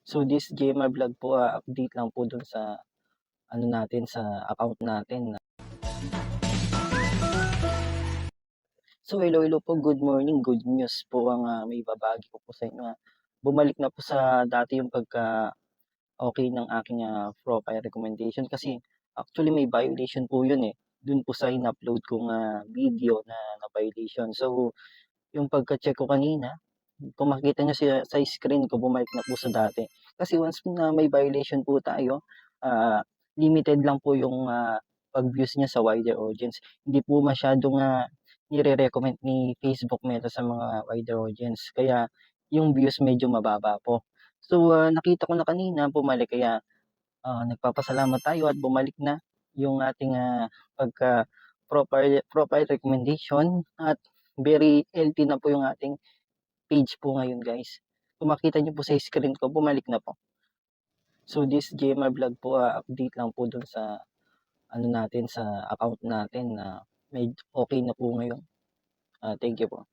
So this GMR vlog po, update lang po dun sa ano natin, sa account natin. So hello po, good morning, good news po ang may babagi ko po sa inyo. Bumalik na po sa dati yung pagka-okay ng aking profile recommendation kasi actually may violation po yun eh. Dun po sa in-upload kong video na violation. So yung pagka-check ko kanina, kung makikita niyo sa screen ko, bumalik na po sa dati. Kasi once na may violation po tayo, limited lang po yung pag-views niya sa wider audience. Hindi po masyadong nire-recommend ni Facebook Meta sa mga wider audience. Kaya yung views medyo mababa po. So nakita ko na kanina bumalik, kaya nagpapasalamat tayo at bumalik na yung ating pagka profile recommendation, at very healthy na po yung ating page po ngayon, guys. Kung makita niyo po sa screen ko, bumalik na po. So this GMR vlog po, update lang po dun sa ano natin, sa account natin na okay na po ngayon. Thank you po.